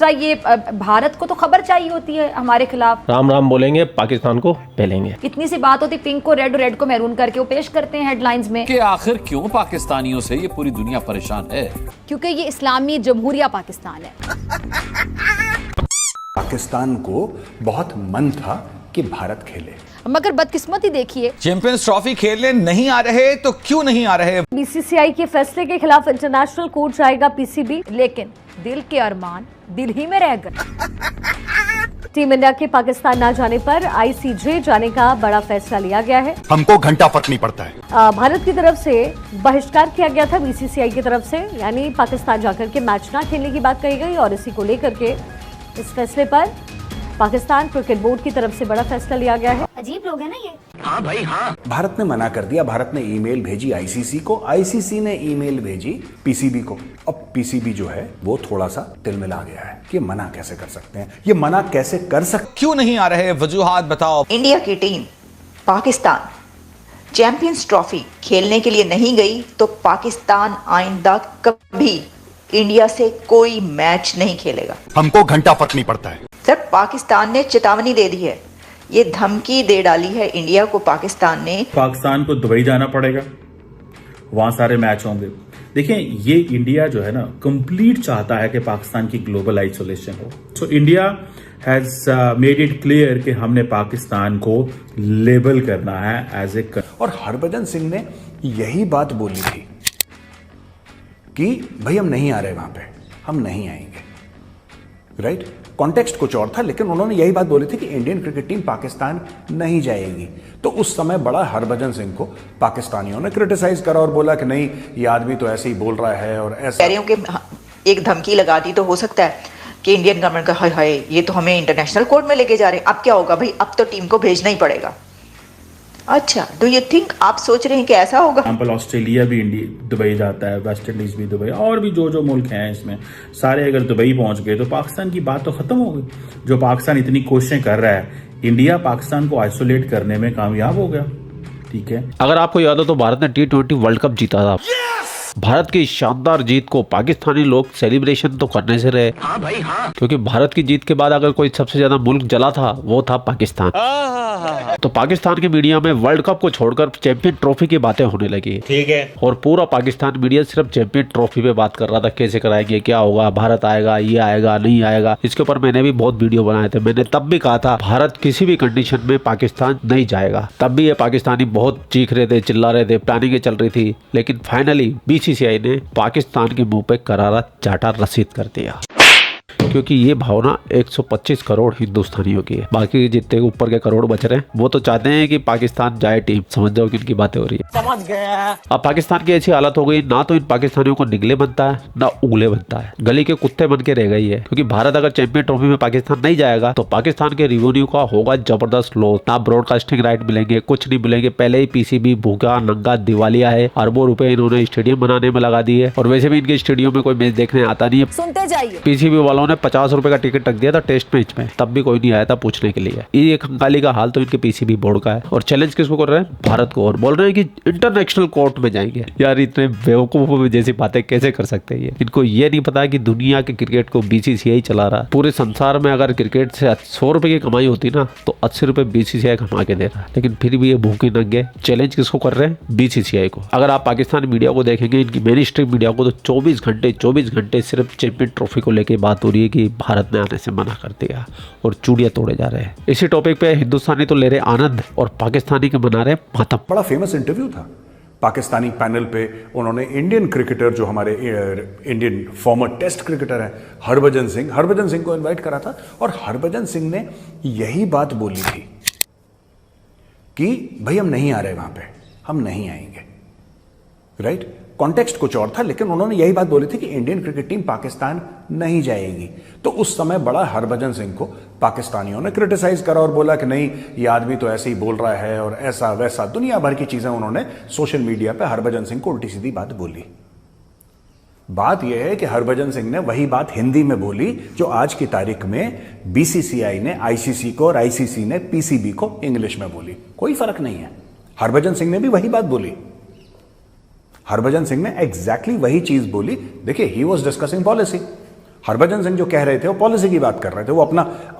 ये भारत को तो खबर चाहिए होती है हमारे खिलाफ। राम राम बोलेंगे, पाकिस्तान को पहलेंगे। इतनी सी बात होती, पिंक को रेड और रेड को मैरून करके वो पेश करते हैं हेडलाइंस में कि आखिर क्यों पाकिस्तानियों से ये पूरी दुनिया परेशान है, क्योंकि ये इस्लामी जमहूरिया पाकिस्तान है। पाकिस्तान को बहुत मन था कि भारत खेले, मगर बदकिस्मती देखिए, चैंपियंस ट्रॉफी खेलने नहीं आ रहे तो क्यों नहीं आ रहे? बीसीसीआई के फैसले के खिलाफ इंटरनेशनल कोर्ट जाएगा पीसीबी, लेकिन दिल के अरमान दिल ही में रह गए। टीम इंडिया के पाकिस्तान ना जाने पर आईसीजे जाने का बड़ा फैसला लिया गया है। हमको घंटा फर्क नहीं पड़ता है। भारत की तरफ से बहिष्कार किया गया था बीसीसीआई की तरफ से, यानी पाकिस्तान जाकर के मैच ना खेलने की बात कही गई और इसी को लेकर के इस फैसले पर पाकिस्तान क्रिकेट बोर्ड की तरफ से बड़ा फैसला लिया गया है। अजीब लोग हैं ना ये। हाँ भाई हाँ। भारत ने मना कर दिया, भारत ने ईमेल भेजी आईसीसी को, आईसीसी ने ईमेल भेजी पीसीबी को। अब पीसीबी जो है वो थोड़ा सा तिलमिला गया है कि मना कैसे कर सकते हैं, ये मना कैसे कर सकते, क्यों नहीं आ रहे? वजूहात बताओ। इंडिया की टीम पाकिस्तान चैंपियंस ट्रॉफी खेलने के लिए नहीं गई तो पाकिस्तान आइंदा कभी इंडिया से कोई मैच नहीं खेलेगा। हमको घंटा फर्क नहीं पड़ता है। सर, पाकिस्तान ने चेतावनी दे दी है, ये धमकी दे डाली है इंडिया को पाकिस्तान ने। पाकिस्तान को दुबई जाना पड़ेगा, वहां सारे मैच होंगे। देखिए, ये इंडिया जो है ना कंप्लीट चाहता है कि पाकिस्तान की ग्लोबल आइसोलेशन हो। So India has made it clear कि हमने पाकिस्तान को लेबल करना है एज ए। और हरभजन सिंह ने यही बात बोली थी कि भाई हम नहीं आ रहे वहां पे, हम नहीं आएंगे, राइट? कॉन्टेक्स्ट कुछ और था, लेकिन उन्होंने यही बात बोली थी कि इंडियन क्रिकेट टीम पाकिस्तान नहीं जाएगी। तो उस समय बड़ा हरभजन सिंह को पाकिस्तानियों ने क्रिटिसाइज करा और बोला कि नहीं, ये आदमी तो ऐसे ही बोल रहा है और ऐसा। कह रही हूं कि एक धमकी लगा दी तो हो सकता है कि इंडियन गवर्नमेंट का हाय हाय ये तो हमें इंटरनेशनल कोर्ट में लेके जा रहे हैं, अब क्या होगा भाई, अब तो टीम को भेजना ही पड़ेगा। अच्छा, डू यू थिंक, आप सोच रहे हैं कि ऐसा होगा? एग्जाम्पल ऑस्ट्रेलिया भी दुबई जाता है, वेस्ट इंडीज भी दुबई, और भी जो मुल्क हैं इसमें सारे अगर दुबई पहुंच गए तो पाकिस्तान की बात तो खत्म हो गई। जो पाकिस्तान इतनी कोशिशें कर रहा है, इंडिया पाकिस्तान को आइसोलेट करने में कामयाब हो गया। ठीक है, अगर आपको याद हो तो भारत ने T20 वर्ल्ड कप जीता था। भारत की शानदार जीत को पाकिस्तानी लोग सेलिब्रेशन तो करने से रहे। हाँ भाई हाँ। क्योंकि भारत की जीत के बाद अगर कोई सबसे ज्यादा मुल्क जला था वो था पाकिस्तान। तो पाकिस्तान के मीडिया में वर्ल्ड कप को छोड़कर चैंपियन ट्रॉफी की बातें होने लगी। ठीक है। और पूरा पाकिस्तान मीडिया सिर्फ चैंपियन ट्रॉफी पे बात कर रहा था, कैसे कराएंगे, क्या होगा, भारत आएगा, ये आएगा, नहीं आएगा। इसके ऊपर मैंने भी बहुत वीडियो बनाए थे। मैंने तब भी कहा था भारत किसी भी कंडीशन में पाकिस्तान नहीं जाएगा। तब भी ये पाकिस्तानी बहुत चीख रहे थे, चिल्ला रहे थे, प्लानिंग चल रही थी, लेकिन फाइनली बीसीसीआई ने पाकिस्तान के मुंह पे करारा चाटा रसीद कर दिया। क्योंकि ये भावना 125 करोड़ हिंदुस्तानियों की है। बाकी जितने ऊपर के करोड़ बच रहे हैं वो तो चाहते हैं कि पाकिस्तान जाए टीम। समझ जाओ कि इनकी बातें हो रही है। समझ गया। अब पाकिस्तान की ऐसी हालत हो गई, ना तो इन पाकिस्तानियों को निगले बनता है ना उगले बनता है, गली के कुत्ते बन के रह गई है। क्योंकि भारत अगर चैंपियन ट्रॉफी में पाकिस्तान नहीं जाएगा तो पाकिस्तान के रेवेन्यू का होगा जबरदस्त लॉस। ना ब्रॉडकास्टिंग राइट मिलेंगे, कुछ नहीं मिलेंगे। पहले ही पीसीबी भूखा नंगा दिवालिया है, अरबों रुपए इन्होंने स्टेडियम बनाने में लगा दिए और वैसे भी इनके स्टेडियम में कोई मैच देखने आता नहीं है। सुनते जाइए। पीसीबी वालों ने 50 रुपए का टिकट रख दिया था टेस्ट मैच में, तब भी कोई नहीं आया था पूछने के लिए। ये कंगाली का हाल तो इनके पीसीबी बोर्ड का है। और चैलेंज किसको कर रहे हैं? भारत को। और बोल रहे हैं कि इंटरनेशनल कोर्ट में जाएंगे। यार इतने बेवकूफों जैसी बातें कैसे कर सकते हैं? इनको ये नहीं पता कि दुनिया के क्रिकेट को बीसीसीआई चला रहा है। पूरे संसार में अगर क्रिकेट से 100 रुपए की कमाई होती ना तो 80 रुपए बीसीसीआई कमा के दे रहा है। लेकिन फिर भी ये भूखे नंगे चैलेंज किसको कर रहे हैं? बीसीसीआई को। अगर आप पाकिस्तान मीडिया को देखेंगे, इनकी मेन स्ट्रीम मीडिया को, तो 24 घंटे सिर्फ चैंपियन ट्रॉफी को लेकर बात हो रही है कि भारत ने आने से मना कर दिया और चूड़ियां तोड़े जा रहे हैं। इसी टॉपिक पे हिंदुस्तानी तो ले रहे आनंद और पाकिस्तानी के बना रहे मातम। बड़ा फेमस इंटरव्यू था पाकिस्तानी पैनल पे। उन्होंने इंडियन क्रिकेटर, जो हमारे इंडियन फॉर्मर टेस्ट क्रिकेटर है हरभजन सिंह को इनवाइट करा था। और हरभजन सिंह ने यही बात बोली थी कि भाई हम नहीं आ रहे वहां पे, हम नहीं आएंगे, राइट? कॉन्टेक्स्ट कुछ और था, लेकिन उन्होंने यही बात बोली थी कि इंडियन क्रिकेट टीम पाकिस्तान नहीं जाएगी। तो उस समय बड़ा हरभजन सिंह को पाकिस्तानियों ने क्रिटिसाइज करा और बोला कि नहीं, ये आदमी तो ऐसे ही बोल रहा है और ऐसा वैसा, दुनिया भर की चीजें उन्होंने सोशल मीडिया पे हरभजन सिंह को उल्टी सीधी बात बोली। बात यह है कि हरभजन सिंह ने वही बात हिंदी में बोली जो आज की तारीख में बीसीसीआई ने आईसीसी को और आईसीसी ने पीसीबी को इंग्लिश में बोली। कोई फर्क नहीं है। हरभजन सिंह ने भी वही बात बोली। हरभजन सिंह ने एग्जैक्टली वही चीज बोली। देखिए, he was discussing policy. Harbhajan Singh जो कह रहे थे वो पॉलिसी की बात कर रहे थे, वो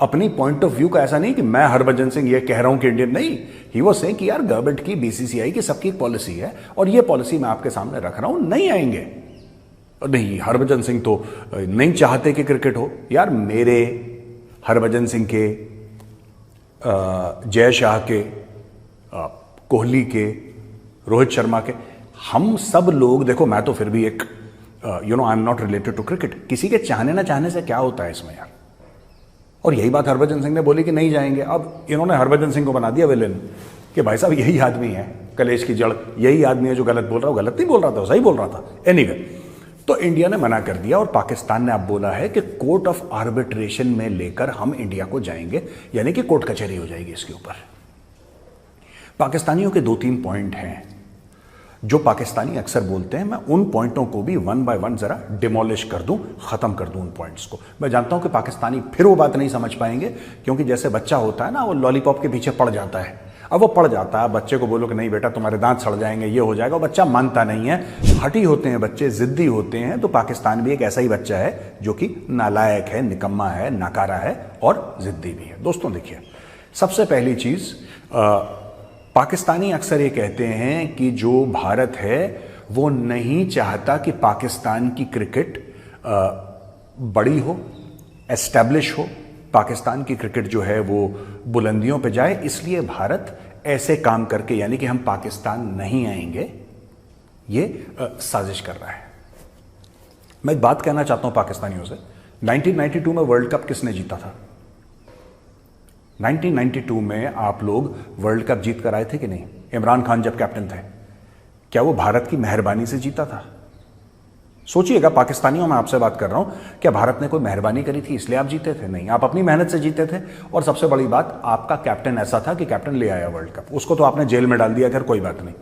अपनी पॉइंट ऑफ व्यू का, ऐसा नहीं कि मैं हरभजन सिंह ये कह रहा हूं कि इंडियन नहीं, ही वो से कि यार गवर्नमेंट की, बीसीसीआई की, सबकी एक पॉलिसी है और ये पॉलिसी मैं आपके सामने रख रहा हूं, नहीं आएंगे। नहीं, हरभजन सिंह तो नहीं चाहते कि क्रिकेट हो। यार मेरे, हरभजन सिंह के, जय शाह के, कोहली के, रोहित शर्मा के, हम सब लोग, देखो मैं तो फिर भी एक I am not related to cricket, किसी के चाहने ना चाहने से क्या होता है इसमें यार। और यही बात हरभजन सिंह ने बोली कि नहीं जाएंगे। अब इन्होंने हरभजन सिंह को बना दिया विलेन कि भाई साहब यही आदमी है कलेश की जड़, यही आदमी है जो गलत बोल रहा, गलत नहीं बोल रहा था, सही बोल रहा था। एनीवे, तो इंडिया ने मना कर दिया और पाकिस्तान ने अब बोला है कि कोर्ट ऑफ आर्बिट्रेशन में लेकर हम इंडिया को जाएंगे, यानी कि कोर्ट कचहरी हो जाएगी इसके ऊपर। पाकिस्तानियों के 2-3 पॉइंट हैं जो पाकिस्तानी अक्सर बोलते हैं, मैं उन पॉइंटों को भी 1 बाय 1 जरा डिमोलिश कर दूं, खत्म कर दूं उन पॉइंट्स को। मैं जानता हूं कि पाकिस्तानी फिर वो बात नहीं समझ पाएंगे, क्योंकि जैसे बच्चा होता है ना, वो लॉलीपॉप के पीछे पड़ जाता है। अब वो पड़ जाता है, बच्चे को बोलो कि नहीं बेटा तुम्हारे दांत सड़ जाएंगे, ये हो जाएगा, बच्चा मानता नहीं है, हठी होते हैं बच्चे, जिद्दी होते हैं। तो पाकिस्तान भी एक ऐसा ही बच्चा है जो कि नालायक है, निकम्मा है, नाकारा है और जिद्दी भी है। दोस्तों देखिए, सबसे पहली चीज, पाकिस्तानी अक्सर ये कहते हैं कि जो भारत है वो नहीं चाहता कि पाकिस्तान की क्रिकेट बड़ी हो, एस्टैब्लिश हो, पाकिस्तान की क्रिकेट जो है वो बुलंदियों पे जाए, इसलिए भारत ऐसे काम करके, यानी कि हम पाकिस्तान नहीं आएंगे, ये साजिश कर रहा है। मैं एक बात कहना चाहता हूं पाकिस्तानियों से, 1992 में वर्ल्ड कप किसने जीता था? 1992 में आप लोग वर्ल्ड कप जीत कर आए थे कि नहीं? इमरान खान जब कैप्टन थे, क्या वो भारत की मेहरबानी से जीता था? सोचिएगा पाकिस्तानियों, मैं आपसे बात कर रहा हूं, क्या भारत ने कोई मेहरबानी करी थी इसलिए आप जीते थे? नहीं, आप अपनी मेहनत से जीते थे। और सबसे बड़ी बात, आपका कैप्टन ऐसा था कि कैप्टन ले आया वर्ल्ड कप, उसको तो आपने जेल में डाल दिया, खैर कोई बात नहीं,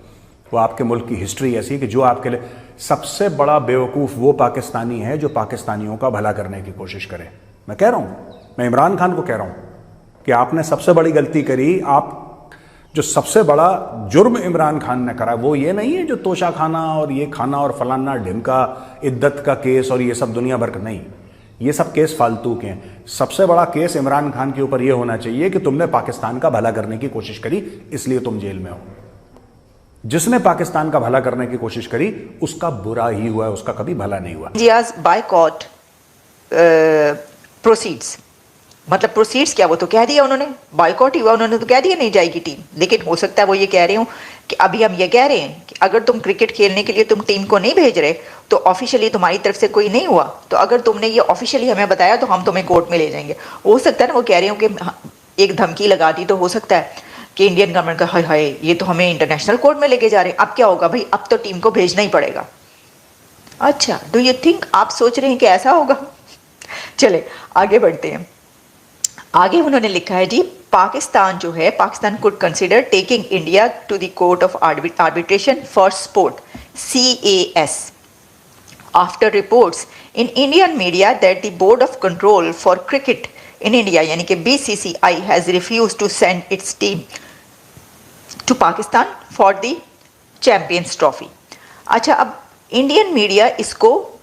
वो आपके मुल्क की हिस्ट्री ऐसी है कि जो आपके लिए सबसे बड़ा बेवकूफ वो पाकिस्तानी है जो पाकिस्तानियों का भला करने की कोशिश करे। मैं कह रहा हूं, मैं इमरान खान को कह रहा हूं कि आपने सबसे बड़ी गलती करी। आप जो सबसे बड़ा जुर्म इमरान खान ने करा वो ये नहीं है जो तोशा खाना और ये खाना और फलाना ढिमका इद्दत का केस और ये सब दुनिया भर का, नहीं, ये सब केस फालतू के हैं। सबसे बड़ा केस इमरान खान के ऊपर ये होना चाहिए कि तुमने पाकिस्तान का भला करने की कोशिश करी, इसलिए तुम जेल में हो। जिसने पाकिस्तान का भला करने की कोशिश करी उसका बुरा ही हुआ है, उसका कभी भला नहीं हुआ। इंडियाज बायकॉट प्रोसीड्स, मतलब प्रोसीड्स क्या, वो तो कह दिया उन्होंने, बायकॉट ही हुआ, उन्होंने तो कह दिया नहीं जाएगी टीम। लेकिन हो सकता है वो ये कह रहे हो कि अभी हम ये कह रहे हैं कि अगर तुम क्रिकेट खेलने के लिए तुम टीम को नहीं भेज रहे तो ऑफिशियली तुम्हारी तरफ से कोई नहीं हुआ, तो अगर तुमने ये ऑफिशियली हमें बताया तो हम तुम्हें कोर्ट में ले जाएंगे। हो सकता है ना वो कह रहे हो कि एक धमकी लगा दी, तो हो सकता है कि इंडियन गवर्नमेंट का हाय हाय ये तो हमें इंटरनेशनल कोर्ट में लेके जा रहे हैं, अब क्या होगा भाई, अब तो टीम को भेजना ही पड़ेगा। अच्छा, डू यू थिंक, आप सोच रहे हैं कि ऐसा होगा? चले आगे बढ़ते हैं। आगे उन्होंने लिखा है जी, पाकिस्तान जो है, Pakistan could consider taking India to the court of arbitration for sport CAS after reports in Indian media that the board of control for cricket in India यानी कि BCCI has refused to send its team to Pakistan for the champions trophy. अच्छा, अब Indian media इसको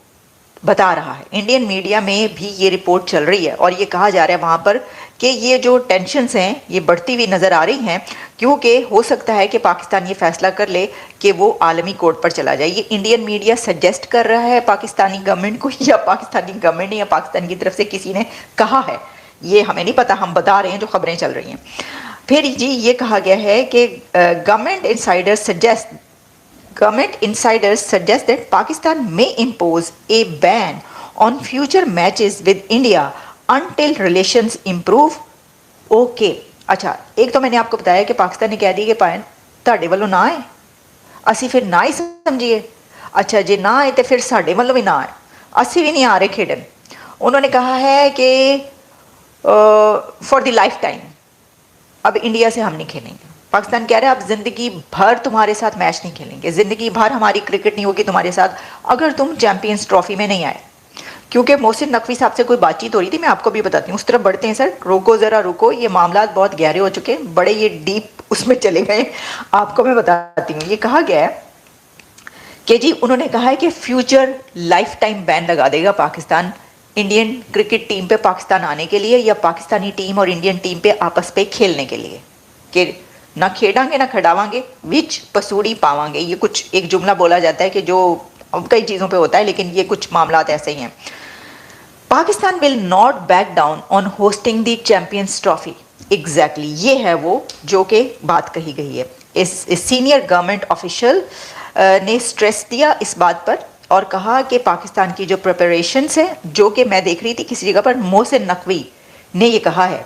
बता रहा है, Indian media में भी ये रिपोर्ट चल रही है और ये कहा जा रहा है वहाँ पर कि ये जो टेंशन्स हैं ये बढ़ती हुई नज़र आ रही हैं, क्योंकि हो सकता है कि पाकिस्तान ये फैसला कर ले कि वो आलमी कोर्ट पर चला जाए। ये इंडियन मीडिया सजेस्ट कर रहा है पाकिस्तानी गवर्नमेंट को, या पाकिस्तानी गवर्नमेंट ने या पाकिस्तान की तरफ से किसी ने कहा है, ये हमें नहीं पता, हम बता रहे हैं जो खबरें चल रही हैं। फिर जी ये कहा गया है कि government insiders suggest that Pakistan may impose a ban on future matches with India until relations improve. Okay, अच्छा, एक तो मैंने आपको बताया कि पाकिस्तान ने कह दिया कि पाए ਤੁਹਾਡੇ ਵੱਲੋਂ ना आए, ਅਸੀਂ फिर ना ही समझिए। अच्छा, जे ना आए तो फिर ਸਾਡੇ ਵੱਲੋਂ भी ना आए, ਅਸੀਂ भी नहीं आ रहे खेडन। उन्होंने कहा है कि फॉर द लाइफ टाइम अब इंडिया से हम नहीं खेलेंगे। पाकिस्तान कह रहा है अब जिंदगी भर तुम्हारे साथ मैच नहीं खेलेंगे, जिंदगी भर हमारी क्रिकेट नहीं होगी तुम्हारे साथ अगर तुम चैंपियंस ट्रॉफी में नहीं आए। क्योंकि मोहसिन नकवी साहब से कोई बातचीत हो रही थी, मैं आपको भी बताती हूँ, उस तरफ बढ़ते हैं। सर रुको ज़रा रुको, ये मामला बहुत गहरे हो चुके हैं, बड़े ये डीप उसमें चले गए, आपको मैं बताती हूँ। ये कहा गया है कि जी उन्होंने कहा है कि फ्यूचर लाइफ टाइम बैन लगा देगा पाकिस्तान इंडियन क्रिकेट टीम पे पाकिस्तान आने के लिए या पाकिस्तानी टीम और इंडियन टीम पे आपस पे खेलने के लिए कि ना खेडांगे ना खड़ावांगे विच पसूड़ी पावांगे। ये कुछ एक जुमला बोला जाता है कि जो कई चीज़ों पे होता है, लेकिन ये कुछ मामलात ऐसे ही हैं। Pakistan will not back down on hosting the champions trophy. Exactly ये है वो जो कि बात कही गई है। इस सीनियर गवर्नमेंट ऑफिशियल ने स्ट्रेस दिया इस बात पर और कहा कि पाकिस्तान की जो प्रिपरेशंस है, जो कि मैं देख रही थी किसी जगह पर मोहसिन नकवी ने ये कहा है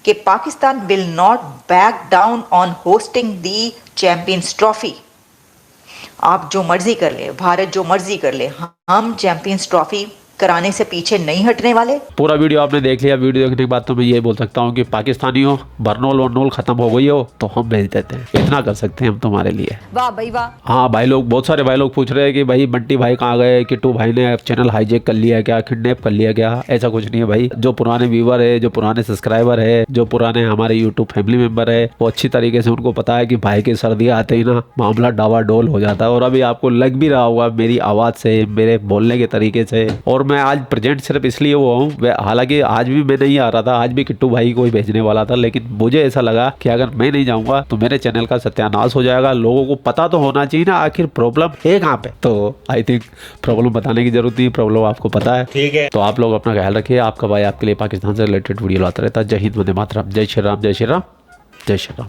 कि Pakistan will not back down on hosting the champions trophy. आप जो मर्जी कर ले, भारत जो मर्जी कर ले, हम चैंपियंस ट्रॉफी कराने से पीछे नहीं हटने वाले। पूरा वीडियो आपने देख लिया। वीडियो देखने के बाद तो मैं ये बोल सकता हूँ कि पाकिस्तानियों, बरनोल वरनोल खत्म हो गई हो तो हम भेज देते हैं, इतना कर सकते हैं हम तुम्हारे लिए। वाह भाई वाह। हाँ भाई लोग, बहुत सारे भाई लोग पूछ रहे हैं कि भाई बंटी भाई कहाँ गए, किट्टू भाई ने चैनल हाईजैक कर लिया क्या, किडनैप कर लिया क्या? ऐसा कुछ नहीं है भाई। जो पुराने व्यूवर है, जो पुराने सब्सक्राइबर है, जो पुराने हमारे यूट्यूब फैमिली मेंबर है, वो अच्छी तरीके से उनको पता है कि भाई के सर्दी आते ही ना मामला डावाडोल हो जाता है। और अभी आपको लग भी रहा होगा मेरी आवाज़ से, मेरे बोलने के तरीके से। और मैं आज प्रेजेंट सिर्फ इसलिए हुआ हूँ, हालांकि आज भी मैं नहीं आ रहा था, आज भी किट्टू भाई को ही भेजने वाला था, लेकिन मुझे ऐसा लगा कि अगर मैं नहीं जाऊंगा तो मेरे चैनल का सत्यानाश हो जाएगा। लोगों को पता तो होना चाहिए ना आखिर प्रॉब्लम है कहाँ पे। तो आई थिंक प्रॉब्लम बताने की जरूरत नहीं, प्रॉब्लम आपको पता है। ठीक है, तो आप लोग अपना ख्याल रखिए। आपका भाई आपके लिए पाकिस्तान से रिलेटेड वीडियो लाता रहता है। जय हिंद, वंदे मातरम, जय श्री राम, जय श्री राम, जय श्री राम।